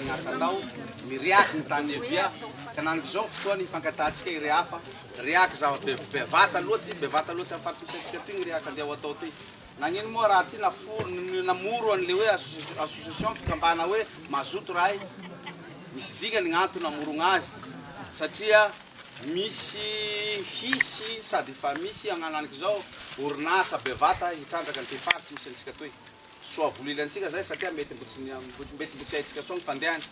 ny asa atao miriaky ny tany evia kananiko zao fotoa ny fankatatsika iry hafa riaky zava bevata loatsy amin'ny faritsy misy ty riaky andeha atao ty nagnino moa raha ty namoro an'le hoe association fikambana hoe mazoto rahay misy digany gn'antony namorogna azy satria misy hisy sady fa misy agnananiky zao orinasa bevata hitrandraka ny faritsy misy antsika toy soa volilantsika zay satria mety mbotsy haitsika soa ny fandehany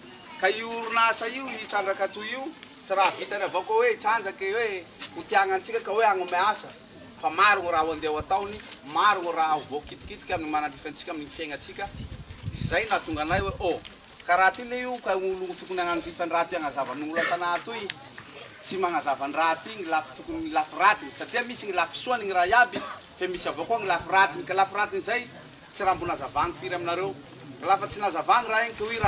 ka io orinasa io hitrandraka toy io tsy raha vitany avao koa hoe hitrandraky hoe ho tiagnantsika ka hoe agnome asa fa maro gny raha andeha ataony maro gny raha voakitikitika amin'ny manandrifantsika amin'ny fiaignatsika zay nahatonga anay hoe oh karaha ty le io ka olo tokony agnandrifany raha ty agnazavan'olo an-tanà toy tsy magnazava ny raha ty gny lafy tokony ny lafy ratiny satria misy gny lafy soany gny raha iaby fa misy avao koa gny lafy ratiny ka lafy ratiny zay tsy raha mbo nazavagny firy aminareo ka lafa tsy nazavagny raha igny ka hoe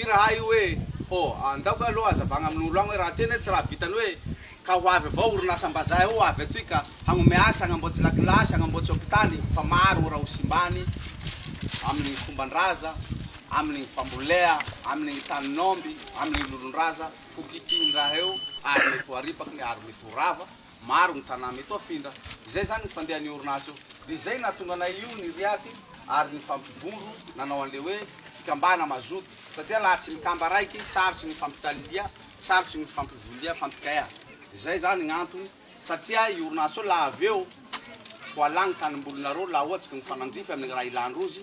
rahay hoe oh andaoko aloha azavagna amin'olo agny hoe raha tena tsy raha vitany hoe ka ho avy avao orinasam-bazay ho avy atoy ka hagnome asa hagnamboatsy lakilasy hagnamboatsy hôpitaly fa maro gny raha hosimbany amin'ny fomban-draza amin'ny fambolea amin'ny taninomby amin'ny lolon-draza ho kipiny raha eo ary mety ho aripaky ary mety ho rava maro gny tanà mety ho afindra zay zany ny fandehan'ny orinasa io de zay nahatonga anay io ny riaky ary ny fampivondro nanao an'le hoe fikambana mazoto satria laha tsy mikamba raiky sarotsy ny fampitalia sarotsy ny fampivolia fampikaia zay zany gn'antony satria i orinasa io laha avy eo ho alagny tanimbolonareo laha ohatsy ka ny fanandrify amin'ny raha ilandrozy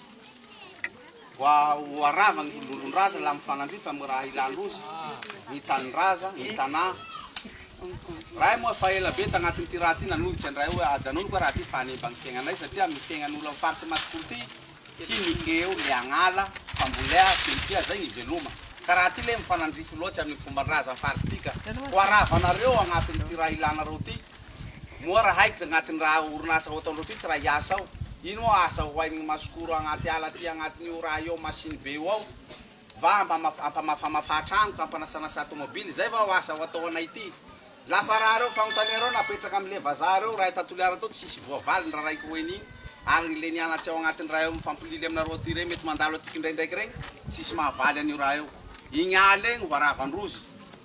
ho arava gny lolon-draza laha mifanandrify amin'ny raha ilandrozy ny tanin-draza ny tanà raha moa fa ela be tagnatin'ny ty raha ty nanohitsy andray hoe ajanolo koa raha ty faneba gny fiaignanay satria amin'ny fiaignan'olo amin'ny faritsy matikolo ty timikeo le agnala fambolea timipia zay gny veloma ka raha ty le mifanandrify loatsy amin'ny fomban-draza faritsy ty ka ho aravanareo agnatin'ny ty raha ilanareo ty moa raha haiky agnatin'ny raha orinasa ho ataondreo ty tsy raha iasa ao ino asa ho hain'ny masikoro agnaty ala ty agnatin'io raha io machine be io ao va ampamafamafa tragno ka ampanasanasa tomobily zay va ho asa ho atao anay ty lafa raha reo fagnontaniareo napetraky am'le vazaha reo raha tatoliara tao tsisy voavaly ny raha raiky hoen'igny ary le nianatsy ao agnatin'ny raha eo mifampilily aminareo ty regny mety mandalo atiky indraindraiky regny tsisy mahavaly an'io raha eo igny ala egny ho aravandrozy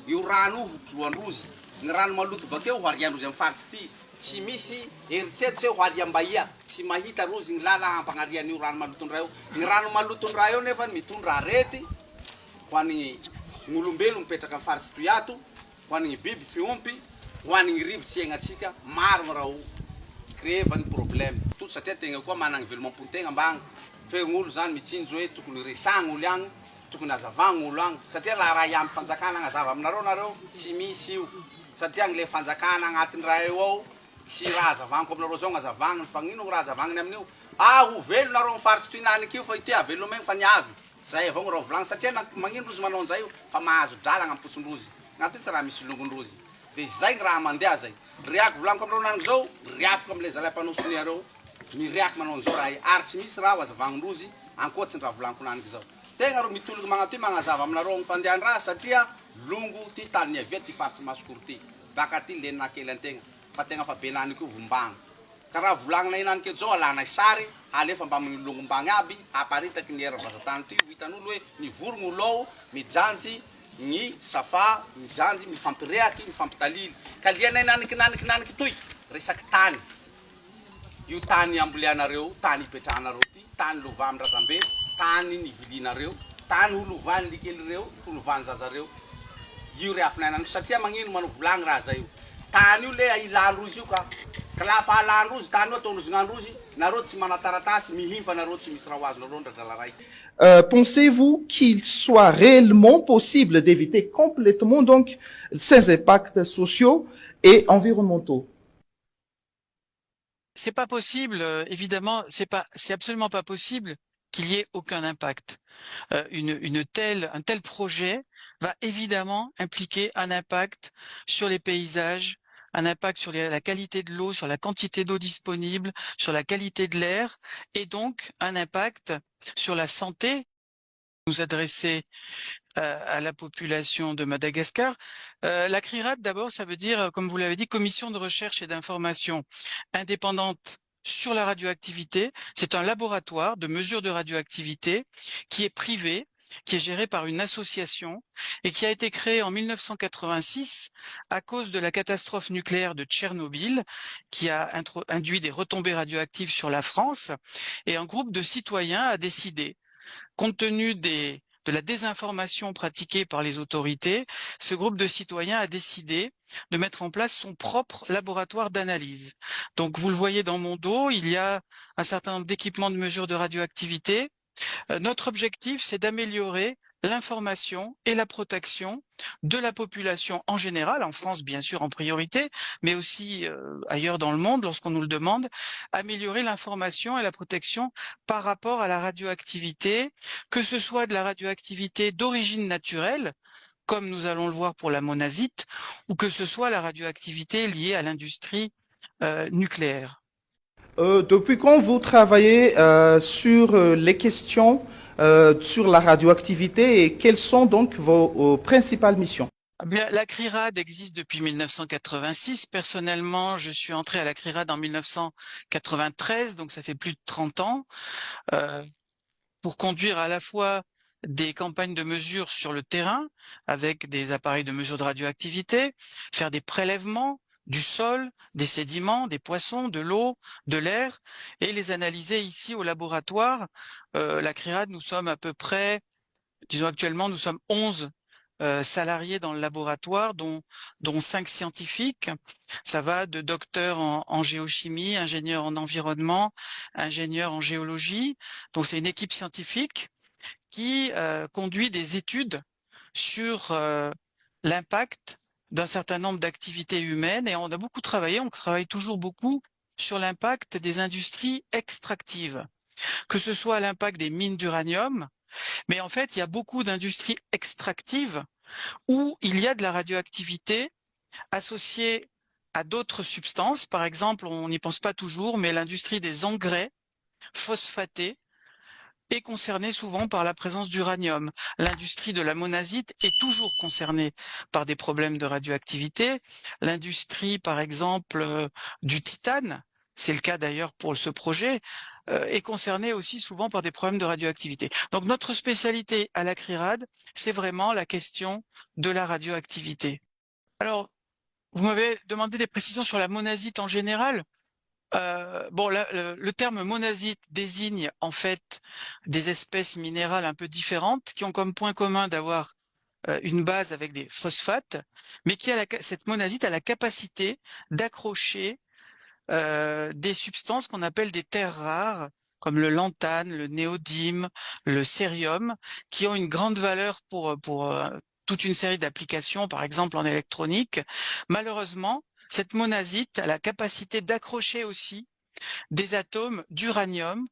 io rano io ho troandrozy ny rano maloto bakeo ho ariandrozy amin'ny faritsy ty tsy misy eritseritsy hoe ho aliam-bahia tsy mahita rozy gny lala hampagnarian'io rano malotony raha io gny rano malotony raha eo nefa mitondra arety ho an'ny gn'olombelo mipetraky amin'ny faritsy toy ato ho an'ny biby fiompy ho an'ny rivotsy iaignatsika maro gny raha ho créevany problème tout satria tegna koa managny velomam-pontegna ambagny fe gn'olo zany mitsinjo hoe tokony resagny olo agny tokony azavagny olo agny satria laha raha iamy fanjakana agnazava aminareo nareo tsy misy io satria le fanjakana agnatin'ny raha eo ao tsy raha azavagniko aminareo zao gn'azavagny fa gn'ino raha azavagniny amin'io ho velo nareo mifaritsy toy naniky io fa ity avelomegny fa niavy zay avao gny raha volagny satria magnino rozy manao an'izay io fa mahazo drala gn'amposondrozy gn'antony tsy raha misy longondrozy de zay gny raha mandeha zay riaky volagniko aminareo naniko zao riafiko am'le zalaim-panosoniareo miriaky manao an'izao raha ary tsy misy raha ho azavagnindrozy ankoatsy ny raha volagniko naniko zao tegna ro mitoloky magnatoy magnazava aminareo gny fandehan-draha satria longo ty tany niavia ty faritsy masikoro ty baka ty lenina kely antegna fa tegna fa be naniko io vombagny ka raha volagninay naniko zao alanay sary alefa mba amin'ny longombagny aby aparitaky ny era vazatany ty ho hitan'olo hoe mivorogny olo ao mijanjy gny safa mijanjy mifampireaky mifampitalily ka lianay naniky toy resaky tany io tany amboleanareo tany ipetrahanareo ty tany lova amin'ny razambe tany nivilinareo tany holovany likely reo holovany zazareo io reafinay naniko satria magnino manao volagny raha zay io tany io le ilandrozy io ka lafa alandrozy tany io ataondrozy gn'androzy nareo tsy manataratasy mihimpa nareo tsy misy raha ho azonareo ndradrala raiky. Pensez-vous qu'il soit réellement possible d'éviter complètement donc ces impacts sociaux et environnementaux? C'est pas possible, évidemment, c'est absolument pas possible qu'il y ait aucun impact. Un tel projet va évidemment impliquer un impact sur les paysages, un impact sur la qualité de l'eau, sur la quantité d'eau disponible, sur la qualité de l'air, et donc un impact sur la santé. Nous adresser à la population de Madagascar. La CRIRAD, d'abord, ça veut dire, comme vous l'avez dit, Commission de recherche et d'information indépendante sur la radioactivité. C'est un laboratoire de mesure de radioactivité qui est privé, qui est géré par une association et qui a été créée en 1986 à cause de la catastrophe nucléaire de Tchernobyl qui a induit des retombées radioactives sur la France. Et un groupe de citoyens a décidé, compte tenu de la désinformation pratiquée par les autorités, ce groupe de citoyens a décidé de mettre en place son propre laboratoire d'analyse. Donc, vous le voyez dans mon dos, il y a un certain nombre d'équipements de mesure de radioactivité. Notre objectif, c'est d'améliorer l'information et la protection de la population en général, en France bien sûr en priorité, mais aussi ailleurs dans le monde lorsqu'on nous le demande, améliorer l'information et la protection par rapport à la radioactivité, que ce soit de la radioactivité d'origine naturelle, comme nous allons le voir pour la monazite, ou que ce soit la radioactivité liée à l'industrie nucléaire. Depuis quand vous travaillez sur les questions sur la radioactivité et quelles sont donc vos principales missions? Eh bien, la CRIRAD existe depuis 1986. Personnellement, je suis entré à la CRIRAD en 1993, donc ça fait plus de 30 ans, pour conduire à la fois des campagnes de mesure sur le terrain avec des appareils de mesure de radioactivité, faire des prélèvements du sol, des sédiments, des poissons, de l'eau, de l'air, et les analyser ici au laboratoire. La CRIRAD, nous sommes à peu près, disons actuellement, nous sommes 11 salariés dans le laboratoire, dont 5 scientifiques. Ça va de docteurs en géochimie, ingénieurs en environnement, ingénieurs en géologie. Donc c'est une équipe scientifique qui conduit des études sur l'impact d'un certain nombre d'activités humaines. Et on a beaucoup travaillé, on travaille toujours beaucoup sur l'impact des industries extractives, que ce soit l'impact des mines d'uranium, mais en fait, il y a beaucoup d'industries extractives où il y a de la radioactivité associée à d'autres substances. Par exemple, on n'y pense pas toujours, mais l'industrie des engrais phosphatés est concernée souvent par la présence d'uranium. L'industrie de la monazite est toujours concernée par des problèmes de radioactivité. L'industrie, par exemple, du titane, c'est le cas d'ailleurs pour ce projet, est concernée aussi souvent par des problèmes de radioactivité. Donc notre spécialité à la CRIRAD, c'est vraiment la question de la radioactivité. Alors, vous m'avez demandé des précisions sur la monazite en général. Bon, le terme monazite désigne en fait des espèces minérales un peu différentes qui ont comme point commun d'avoir une base avec des phosphates, mais cette monazite a la capacité d'accrocher des substances qu'on appelle des terres rares, comme le lantane, le néodyme, le cérium, qui ont une grande valeur pour toute une série d'applications, par exemple en électronique. Malheureusement, cette monazite a la capacité d'accrocher aussi des atomes d'uranium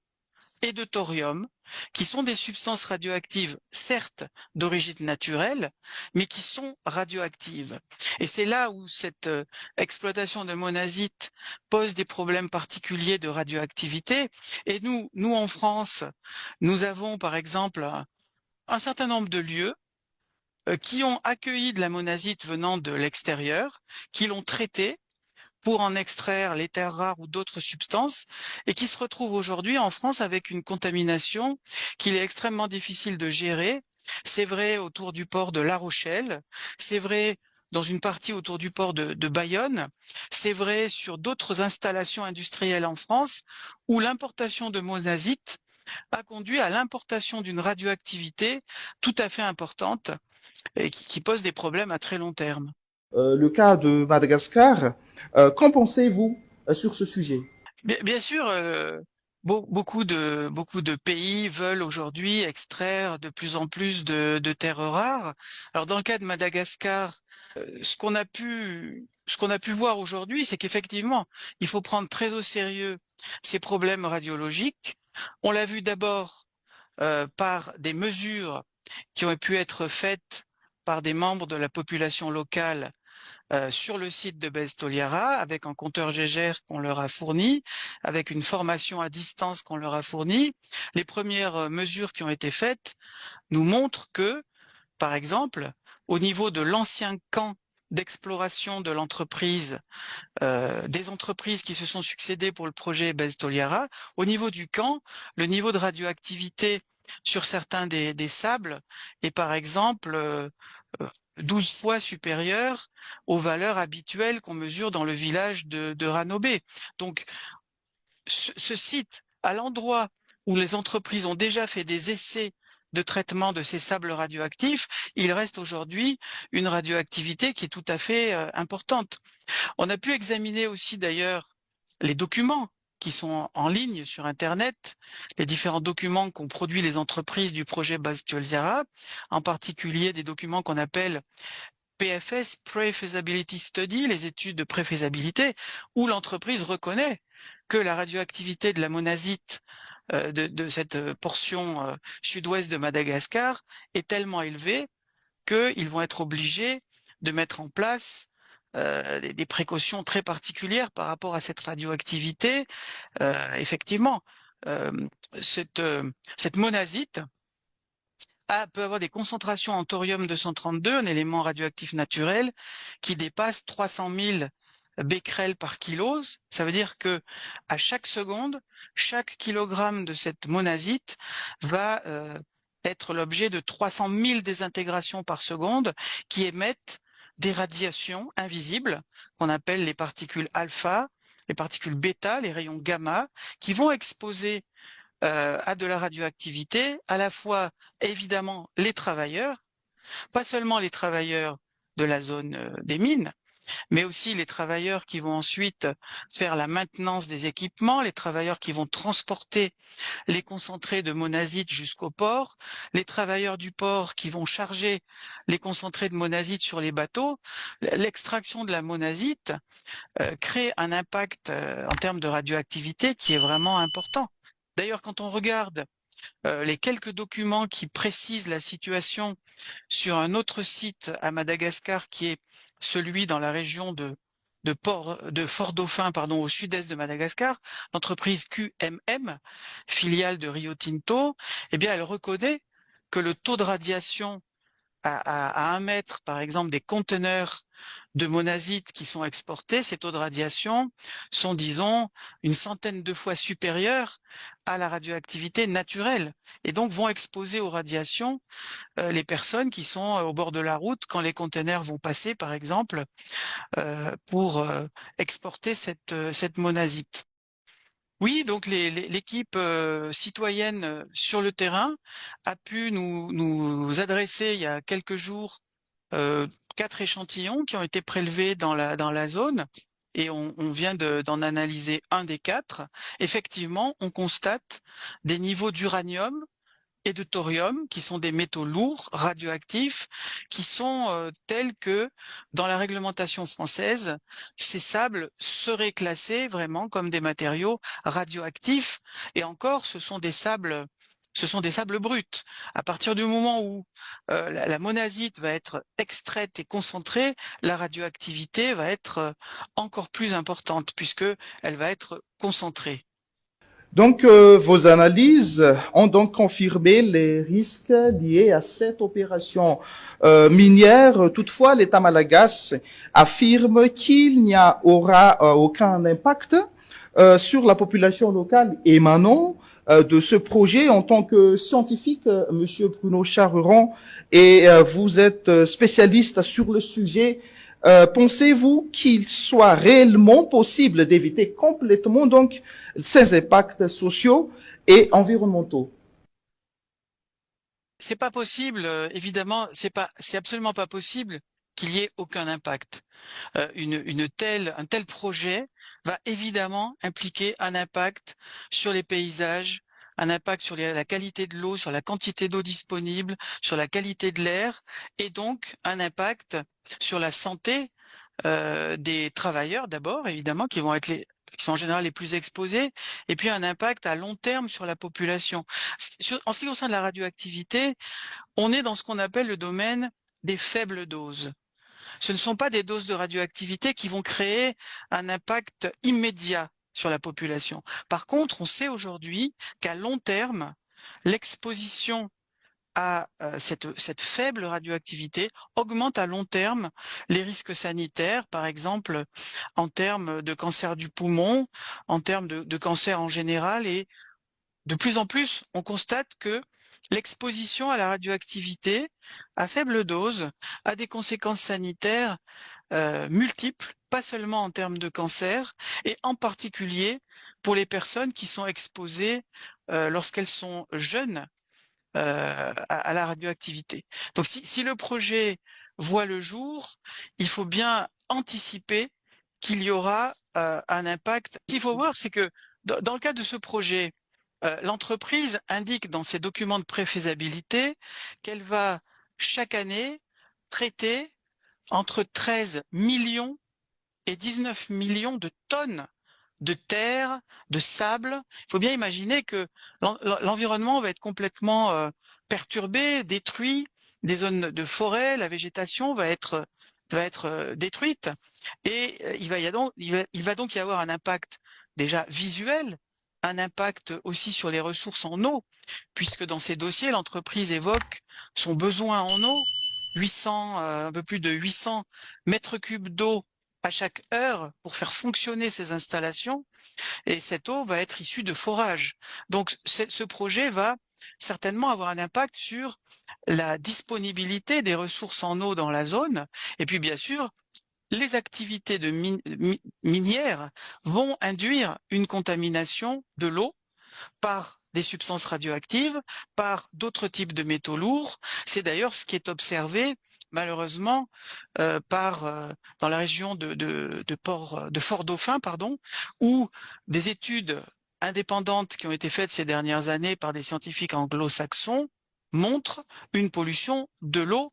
et de thorium, qui sont des substances radioactives, certes d'origine naturelle, mais qui sont radioactives. Et c'est là où cette exploitation de monazite pose des problèmes particuliers de radioactivité. Et nous en France, nous avons par exemple un certain nombre de lieux qui ont accueilli de la monazite venant de l'extérieur, qui l'ont traitée pour en extraire les terres rares ou d'autres substances, et qui se retrouvent aujourd'hui en France avec une contamination qu'il est extrêmement difficile de gérer. C'est vrai autour du port de La Rochelle, c'est vrai dans une partie autour du port de Bayonne, c'est vrai sur d'autres installations industrielles en France, où l'importation de monazite a conduit à l'importation d'une radioactivité tout à fait importante et qui pose des problèmes à très long terme. Le cas de Madagascar, qu'en pensez-vous sur ce sujet? Bien sûr, beaucoup de pays veulent aujourd'hui extraire de plus en plus de terres rares. Alors dans le cas de Madagascar, ce qu'on a pu voir aujourd'hui, c'est qu'effectivement, il faut prendre très au sérieux ces problèmes radiologiques. On l'a vu d'abord par des mesures qui ont pu être faites par des membres de la population locale sur le site de Bez Toliara, avec un compteur Geiger qu'on leur a fourni, avec une formation à distance qu'on leur a fournie. Les premières mesures qui ont été faites nous montrent que, par exemple, au niveau de l'ancien camp d'exploration de l'entreprise, des entreprises qui se sont succédées pour le projet Bez Toliara, au niveau du camp, le niveau de radioactivité sur certains des sables est par exemple 12 fois supérieure aux valeurs habituelles qu'on mesure dans le village de Ranobé. Donc, ce site, à l'endroit où les entreprises ont déjà fait des essais de traitement de ces sables radioactifs, il reste aujourd'hui une radioactivité qui est tout à fait importante. On a pu examiner aussi d'ailleurs les documents qui sont en ligne sur Internet, les différents documents qu'ont produits les entreprises du projet Bastioliara, en particulier des documents qu'on appelle PFS, Pre-Feasibility Study, les études de préfaisabilité, où l'entreprise reconnaît que la radioactivité de la monazite de cette portion sud-ouest de Madagascar est tellement élevée qu'ils vont être obligés de mettre en place des précautions très particulières par rapport à cette radioactivité. Effectivement, euh, cette monazite peut avoir des concentrations en thorium-232, un élément radioactif naturel, qui dépasse 300 000 becquerels par kilo. Ça veut dire que à chaque seconde, chaque kilogramme de cette monazite va être l'objet de 300 000 désintégrations par seconde qui émettent des radiations invisibles qu'on appelle les particules alpha, les particules bêta, les rayons gamma, qui vont exposer à de la radioactivité, à la fois évidemment les travailleurs, pas seulement les travailleurs de la zone des mines, mais aussi les travailleurs qui vont ensuite faire la maintenance des équipements, les travailleurs qui vont transporter les concentrés de monazite jusqu'au port, les travailleurs du port qui vont charger les concentrés de monazite sur les bateaux. L'extraction de la monazite crée un impact en termes de radioactivité qui est vraiment important. D'ailleurs, quand on regarde les quelques documents qui précisent la situation sur un autre site à Madagascar, qui est celui dans la région de Fort-Dauphin, pardon, au sud-est de Madagascar, l'entreprise QMM, filiale de Rio Tinto, eh bien, elle reconnaît que le taux de radiation à 1 mètre, par exemple, des conteneurs de monazite qui sont exportés, ces taux de radiation sont, disons, une centaine de fois supérieurs à la radioactivité naturelle et donc vont exposer aux radiations les personnes qui sont au bord de la route quand les conteneurs vont passer, par exemple, pour exporter cette monazite. Oui, donc l'équipe citoyenne sur le terrain a pu nous adresser il y a quelques jours 4 échantillons qui ont été prélevés dans la zone et on vient d'en analyser un des 4. Effectivement, on constate des niveaux d'uranium et de thorium, qui sont des métaux lourds, radioactifs, qui sont tels que, dans la réglementation française, ces sables seraient classés vraiment comme des matériaux radioactifs. Et encore, ce sont des sables bruts. À partir du moment où la monazite va être extraite et concentrée, la radioactivité va être encore plus importante, puisque elle va être concentrée. Donc, vos analyses ont donc confirmé les risques liés à cette opération minière. Toutefois, l'État malagasy affirme qu'il n'y aura aucun impact sur la population locale émanant de ce projet. En tant que scientifique, Monsieur Bruno Charreron, et vous êtes spécialiste sur le sujet, pensez-vous qu'il soit réellement possible d'éviter complètement donc ces impacts sociaux et environnementaux? C'est pas possible, évidemment, c'est absolument pas possible qu'il y ait aucun impact. Un tel projet va évidemment impliquer un impact sur les paysages, un impact sur la qualité de l'eau, sur la quantité d'eau disponible, sur la qualité de l'air, et donc un impact sur la santé des travailleurs d'abord, évidemment, qui sont en général les plus exposés, et puis un impact à long terme sur la population. En ce qui concerne la radioactivité, on est dans ce qu'on appelle le domaine des faibles doses. Ce ne sont pas des doses de radioactivité qui vont créer un impact immédiat sur la population. Par contre, on sait aujourd'hui qu'à long terme, l'exposition à cette faible radioactivité augmente à long terme les risques sanitaires, par exemple en termes de cancer du poumon, en termes de cancer en général, et de plus en plus, on constate que l'exposition à la radioactivité à faible dose a des conséquences sanitaires multiples, pas seulement en termes de cancer, et en particulier pour les personnes qui sont exposées lorsqu'elles sont jeunes à la radioactivité. Donc si le projet voit le jour, il faut bien anticiper qu'il y aura un impact. Ce qu'il faut voir, c'est que dans le cadre de ce projet, l'entreprise indique dans ses documents de préfaisabilité qu'elle va chaque année traiter entre 13 millions et 19 millions de tonnes de terre, de sable. Il faut bien imaginer que l'environnement va être complètement perturbé, détruit, des zones de forêt, la végétation va être détruite, et il va donc y avoir un impact déjà visuel, un impact aussi sur les ressources en eau, puisque dans ces dossiers, l'entreprise évoque son besoin en eau, 800, un peu plus de 800 mètres cubes d'eau à chaque heure pour faire fonctionner ces installations, et cette eau va être issue de forages. Donc ce projet va certainement avoir un impact sur la disponibilité des ressources en eau dans la zone, et puis bien sûr, les activités de minières vont induire une contamination de l'eau par des substances radioactives, par d'autres types de métaux lourds. C'est d'ailleurs ce qui est observé malheureusement dans la région de Fort-Dauphin, pardon, où des études indépendantes qui ont été faites ces dernières années par des scientifiques anglo-saxons montrent une pollution de l'eau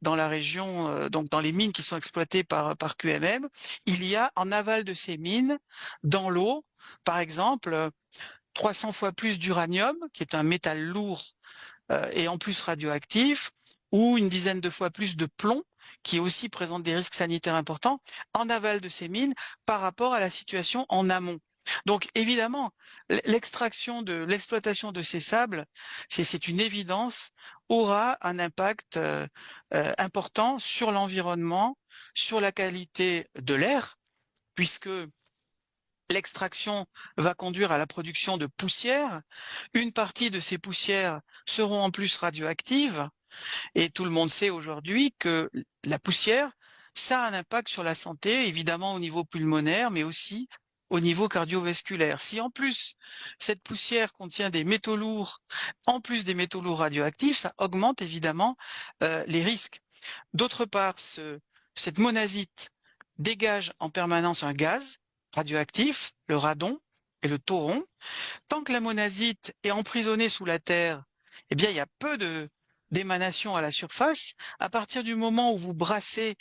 dans la région, donc dans les mines qui sont exploitées par QMM. Il y a en aval de ces mines, dans l'eau, par exemple, 300 fois plus d'uranium, qui est un métal lourd et en plus radioactif, ou une dizaine de fois plus de plomb, qui aussi présente des risques sanitaires importants, en aval de ces mines par rapport à la situation en amont. Donc évidemment, l'exploitation de ces sables, c'est une évidence, aura un impact important sur l'environnement, sur la qualité de l'air, puisque l'extraction va conduire à la production de poussières. Une partie de ces poussières seront en plus radioactives. Et tout le monde sait aujourd'hui que la poussière, ça a un impact sur la santé, évidemment au niveau pulmonaire, mais aussi au niveau cardiovasculaire. Si en plus cette poussière contient des métaux lourds, en plus des métaux lourds radioactifs, ça augmente évidemment les risques. D'autre part, cette monazite dégage en permanence un gaz radioactif, le radon et le thoron. Tant que la monazite est emprisonnée sous la terre, eh bien, il y a peu d'émanations à la surface. À partir du moment où vous brassez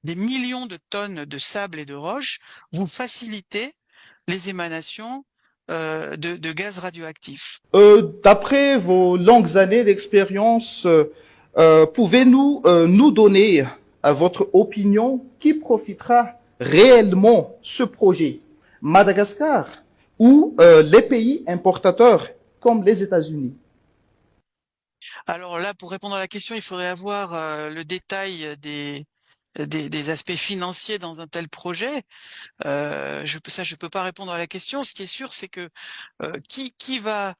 des millions de tonnes de sable et de roches, vous facilitez les émanations de gaz radioactifs. D'après vos longues années d'expérience, pouvez-vous nous donner, à votre opinion, qui profitera réellement ce projet? Madagascar ou les pays importateurs comme les États-Unis? Alors là, pour répondre à la question, il faudrait avoir le détail des aspects financiers dans un tel projet. Je peux pas répondre à la question. Ce qui est sûr, c'est que qui va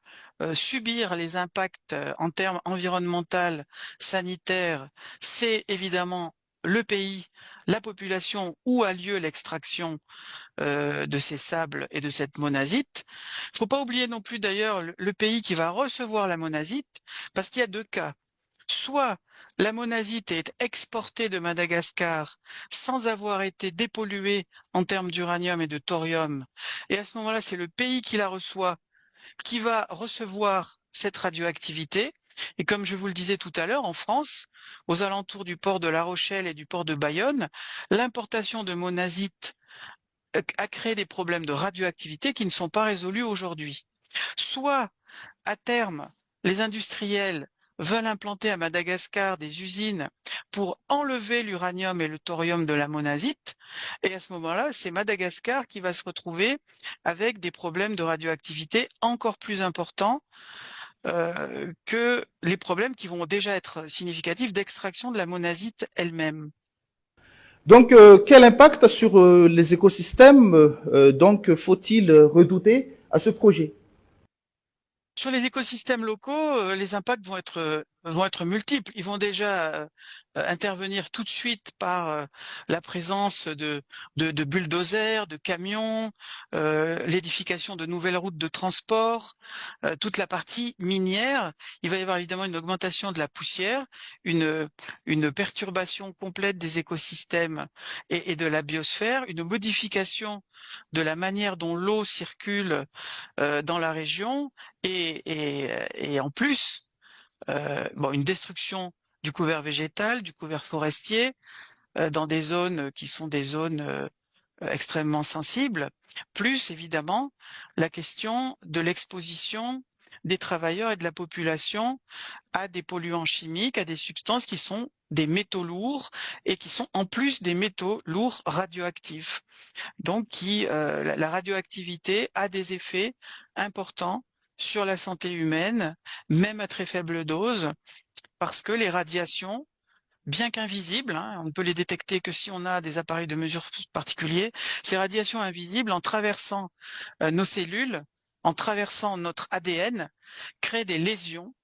subir les impacts en termes environnemental, sanitaires, c'est évidemment le pays, la population où a lieu l'extraction de ces sables et de cette monazite. Il ne faut pas oublier non plus d'ailleurs le pays qui va recevoir la monazite, parce qu'il y a deux cas. Soit la monazite est exportée de Madagascar sans avoir été dépolluée en termes d'uranium et de thorium, et à ce moment-là, c'est le pays qui la reçoit qui va recevoir cette radioactivité. Et comme je vous le disais tout à l'heure, en France, aux alentours du port de La Rochelle et du port de Bayonne, l'importation de monazite a créé des problèmes de radioactivité qui ne sont pas résolus aujourd'hui. Soit, à terme, les industriels veulent implanter à Madagascar des usines pour enlever l'uranium et le thorium de la monazite, et à ce moment-là, c'est Madagascar qui va se retrouver avec des problèmes de radioactivité encore plus importants que les problèmes qui vont déjà être significatifs d'extraction de la monazite elle-même. Donc, quel impact sur les écosystèmes donc faut-il redouter à ce projet? Sur les écosystèmes locaux, les impacts vont être multiples. Ils vont déjà intervenir tout de suite par la présence de bulldozers, de camions, l'édification de nouvelles routes de transport, toute la partie minière. Il va y avoir évidemment une augmentation de la poussière, une, une perturbation complète des écosystèmes et de la biosphère, une modification de la manière dont l'eau circule dans la région et en plus, bon, une destruction du couvert végétal, du couvert forestier, dans des zones qui sont des zones extrêmement sensibles, plus évidemment la question de l'exposition des travailleurs et de la population à des polluants chimiques, à des substances qui sont des métaux lourds et qui sont en plus des métaux lourds radioactifs. Donc la radioactivité a des effets importants sur la santé humaine, même à très faible dose, parce que les radiations, bien qu'invisibles, hein, on ne peut les détecter que si on a des appareils de mesure particuliers, ces radiations invisibles, en traversant nos cellules, en traversant notre ADN, créent des lésions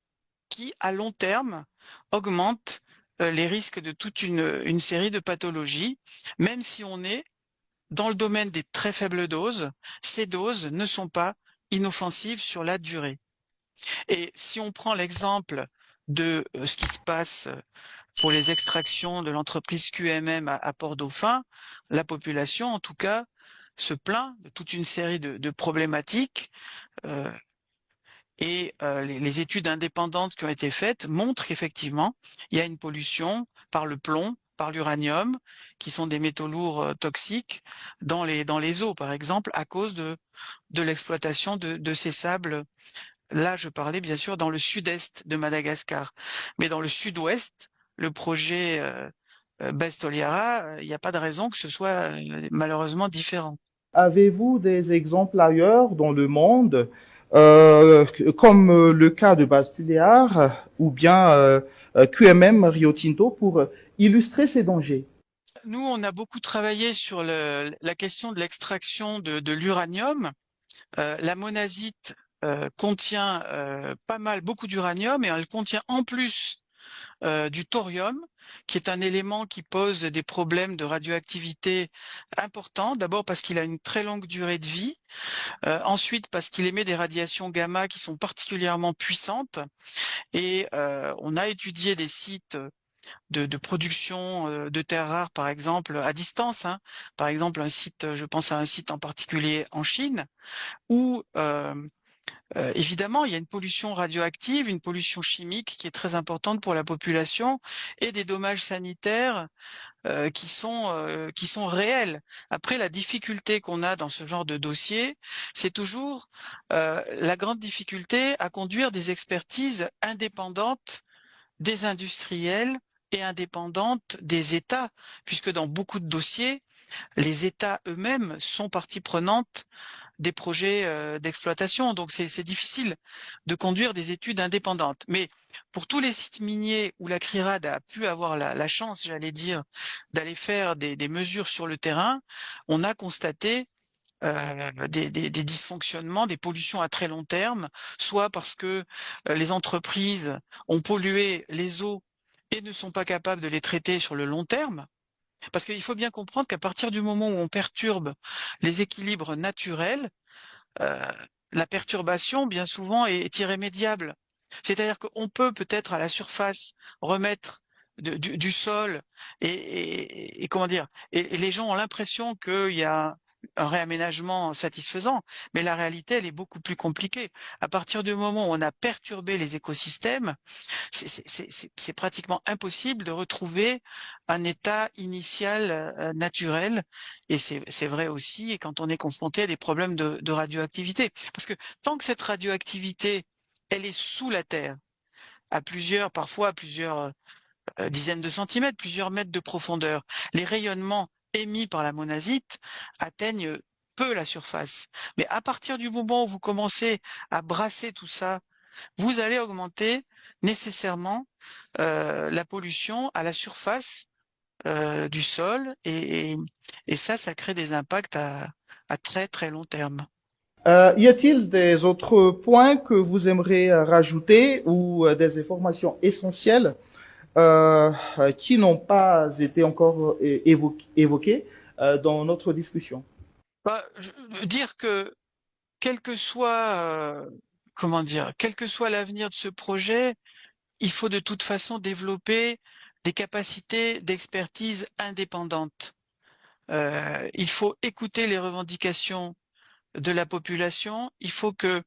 qui, à long terme, augmentent les risques de toute une série de pathologies, même si on est dans le domaine des très faibles doses, ces doses ne sont pas inoffensives sur la durée. Et si on prend l'exemple de ce qui se passe pour les extractions de l'entreprise QMM à Port-Dauphin, la population, en tout cas, se plaint de toute une série de problématiques euh, et les études indépendantes qui ont été faites montrent qu'effectivement, il y a une pollution par le plomb, par l'uranium, qui sont des métaux lourds toxiques dans les eaux, par exemple, à cause de l'exploitation de ces sables. Là, je parlais bien sûr dans le sud-est de Madagascar, mais dans le sud-ouest, le projet Best Toliara, il n'y a pas de raison que ce soit malheureusement différent. Avez-vous des exemples ailleurs dans le monde, comme le cas de Bastillear ou bien QMM Rio Tinto, pour illustrer ces dangers? Nous, on a beaucoup travaillé sur la question de l'extraction de l'uranium. La monazite contient beaucoup d'uranium et elle contient en plus du thorium, qui est un élément qui pose des problèmes de radioactivité importants. D'abord parce qu'il a une très longue durée de vie, ensuite parce qu'il émet des radiations gamma qui sont particulièrement puissantes. Et on a étudié des sites de production de terres rares, par exemple, à distance, hein. Par exemple, un site, je pense à un site en particulier en Chine, où évidemment, il y a une pollution radioactive, une pollution chimique qui est très importante pour la population et des dommages sanitaires qui sont réels. Après, la difficulté qu'on a dans ce genre de dossier, c'est toujours la grande difficulté à conduire des expertises indépendantes des industriels et indépendantes des États, puisque dans beaucoup de dossiers, les États eux-mêmes sont partie prenante des projets d'exploitation. Donc c'est difficile de conduire des études indépendantes. Mais pour tous les sites miniers où la CRIRAD a pu avoir la chance, j'allais dire, d'aller faire des mesures sur le terrain, on a constaté des dysfonctionnements, des pollutions à très long terme, soit parce que les entreprises ont pollué les eaux et ne sont pas capables de les traiter sur le long terme. Parce qu'il faut bien comprendre qu'à partir du moment où on perturbe les équilibres naturels, euh, la perturbation, bien souvent, est irrémédiable. C'est-à-dire qu'on peut peut-être à la surface remettre du sol et comment dire, et les gens ont l'impression qu'il y a un réaménagement satisfaisant, mais la réalité, elle est beaucoup plus compliquée. À partir du moment où on a perturbé les écosystèmes, c'est pratiquement impossible de retrouver un état initial naturel. Et c'est vrai aussi quand on est confronté à des problèmes de radioactivité. Parce que tant que cette radioactivité, elle est sous la Terre, parfois à plusieurs dizaines de centimètres, plusieurs mètres de profondeur, les rayonnements émis par la monazite atteignent peu la surface. Mais à partir du moment où vous commencez à brasser tout ça, vous allez augmenter nécessairement la pollution à la surface du sol et ça crée des impacts à très très long terme. Y a-t-il des autres points que vous aimeriez rajouter ou des informations essentielles qui n'ont pas été encore évoquées dans notre discussion? Dire que quel que soit, comment dire, quel que soit l'avenir de ce projet, il faut de toute façon développer des capacités d'expertise indépendantes. Il faut écouter les revendications de la population. Il faut que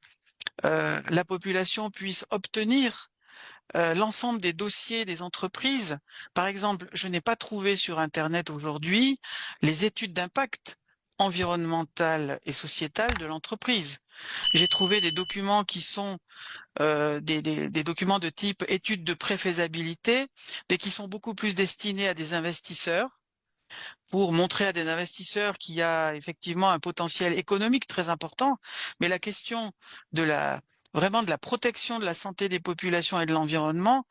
la population puisse obtenir l'ensemble des dossiers des entreprises. Par exemple, je n'ai pas trouvé sur Internet aujourd'hui les études d'impact environnemental et sociétal de l'entreprise. J'ai trouvé des documents qui sont des documents de type études de préfaisabilité, mais qui sont beaucoup plus destinés à des investisseurs pour montrer à des investisseurs qu'il y a effectivement un potentiel économique très important. Mais la question de vraiment de la protection de la santé des populations et de l'environnement,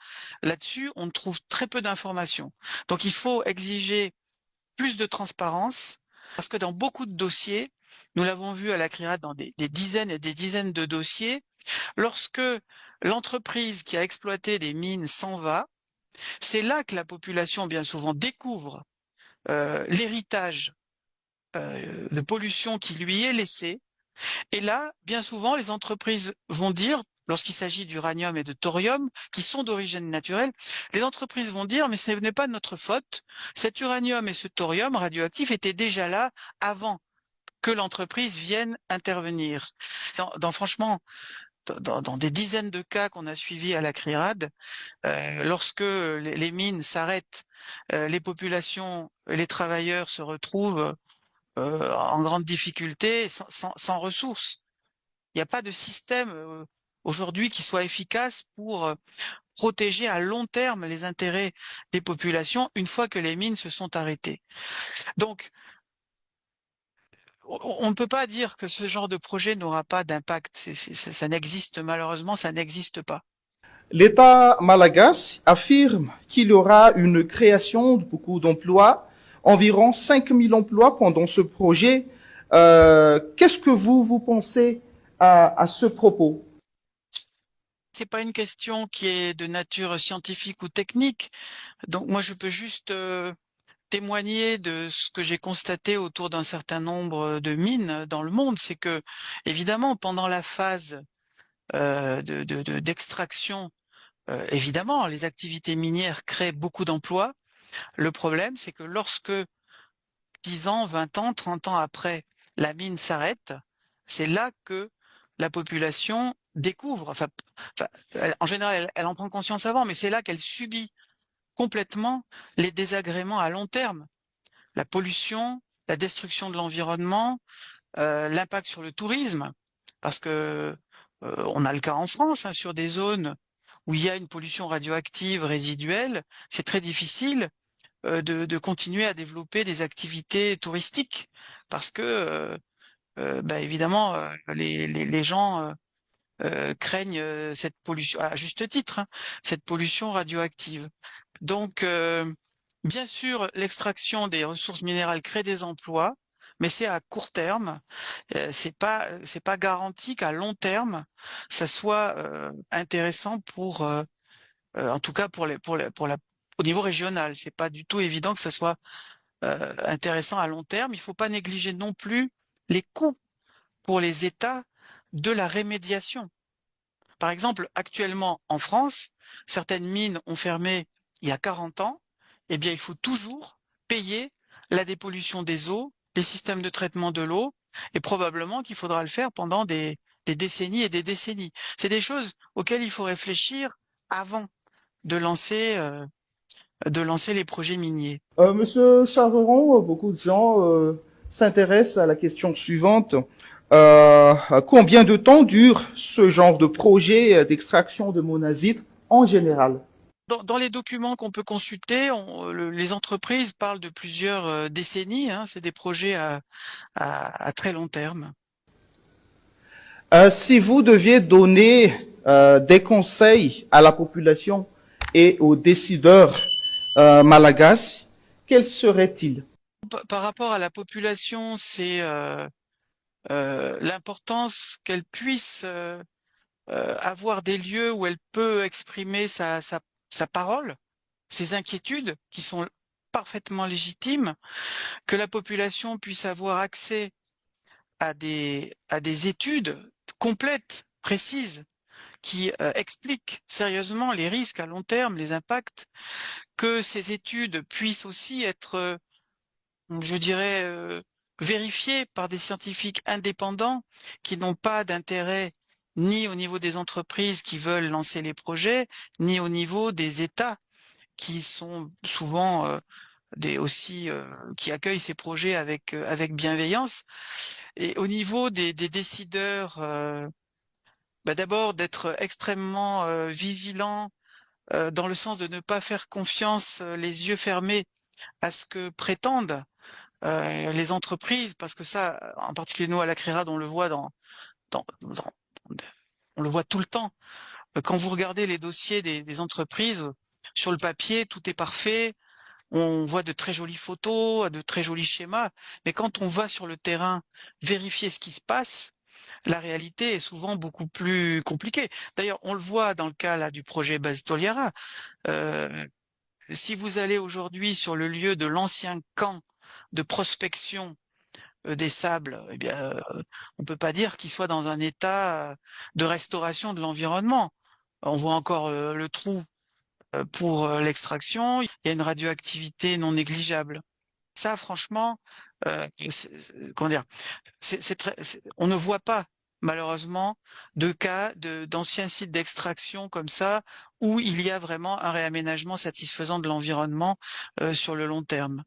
là-dessus, on trouve très peu d'informations. Donc il faut exiger plus de transparence, parce que dans beaucoup de dossiers, nous l'avons vu à la CRIRAD dans des dizaines et des dizaines de dossiers, lorsque l'entreprise qui a exploité des mines s'en va, c'est là que la population bien souvent découvre l'héritage de pollution qui lui est laissé. Et là, bien souvent, les entreprises vont dire, lorsqu'il s'agit d'uranium et de thorium, qui sont d'origine naturelle, les entreprises vont dire, mais ce n'est pas de notre faute, cet uranium et ce thorium radioactif étaient déjà là avant que l'entreprise vienne intervenir. Franchement, dans des dizaines de cas qu'on a suivis à la CRIRAD, lorsque les mines s'arrêtent, les populations, les travailleurs se retrouvent en grande difficulté, sans ressources. Il n'y a pas de système aujourd'hui qui soit efficace pour protéger à long terme les intérêts des populations une fois que les mines se sont arrêtées. Donc, on ne peut pas dire que ce genre de projet n'aura pas d'impact. Ça n'existe malheureusement, ça n'existe pas. L'État malagasy affirme qu'il y aura une création de beaucoup d'emplois, environ 5000 emplois pendant ce projet. Qu'est-ce que vous pensez à ce propos? C'est pas une question qui est de nature scientifique ou technique. Donc moi, je peux juste témoigner de ce que j'ai constaté autour d'un certain nombre de mines dans le monde. C'est que, évidemment, pendant la phase d'extraction, évidemment, les activités minières créent beaucoup d'emplois. Le problème, c'est que lorsque 10 ans, 20 ans, 30 ans après, la mine s'arrête, c'est là que la population découvre, en général, elle en prend conscience avant, mais c'est là qu'elle subit complètement les désagréments à long terme. La pollution, la destruction de l'environnement, l'impact sur le tourisme, parce que on a le cas en France, hein, sur des zones où il y a une pollution radioactive résiduelle, c'est très difficile de continuer à développer des activités touristiques, parce que évidemment les gens craignent cette pollution, à juste titre, hein, cette pollution radioactive. Donc, bien sûr, l'extraction des ressources minérales crée des emplois, mais c'est à court terme. C'est pas garanti qu'à long terme, ça soit intéressant pour, en tout cas au niveau régional. C'est pas du tout évident que ça soit intéressant à long terme. Il faut pas négliger non plus les coûts pour les États de la rémédiation. Par exemple, actuellement en France, certaines mines ont fermé il y a 40 ans. Eh bien, il faut toujours payer la dépollution des eaux, les systèmes de traitement de l'eau, et probablement qu'il faudra le faire pendant des décennies et des décennies. C'est des choses auxquelles il faut réfléchir avant de lancer les projets miniers. Monsieur Charveron, beaucoup de gens s'intéressent à la question suivante. Combien de temps dure ce genre de projet d'extraction de monazite en général? Dans les documents qu'on peut consulter, les entreprises parlent de plusieurs décennies. Hein, c'est des projets à très long terme. Si vous deviez donner des conseils à la population et aux décideurs malagasy, quels seraient-ils? Par rapport à la population, c'est l'importance qu'elle puisse avoir des lieux où elle peut exprimer sa parole, ses inquiétudes qui sont parfaitement légitimes, que la population puisse avoir accès à des études complètes, précises, qui expliquent sérieusement les risques à long terme, les impacts, que ces études puissent aussi être, je dirais, vérifiées par des scientifiques indépendants qui n'ont pas d'intérêt ni au niveau des entreprises qui veulent lancer les projets, ni au niveau des États qui sont souvent qui accueillent ces projets avec bienveillance. Et au niveau des décideurs, d'abord d'être extrêmement vigilants dans le sens de ne pas faire confiance les yeux fermés à ce que prétendent les entreprises, parce que ça, en particulier nous à la CRERAD, on le voit on le voit tout le temps. Quand vous regardez les dossiers des entreprises, sur le papier, tout est parfait. On voit de très jolies photos, de très jolis schémas, mais quand on va sur le terrain vérifier ce qui se passe, la réalité est souvent beaucoup plus compliquée. D'ailleurs, on le voit dans le cas là du projet Base Toliara. Si vous allez aujourd'hui sur le lieu de l'ancien camp de prospection des sables, eh bien, on peut pas dire qu'il soit dans un état de restauration de l'environnement. On voit encore le trou pour l'extraction. Il y a une radioactivité non négligeable. Ça, franchement, comment dire, on ne voit pas malheureusement de cas d'anciens sites d'extraction comme ça où il y a vraiment un réaménagement satisfaisant de l'environnement sur le long terme.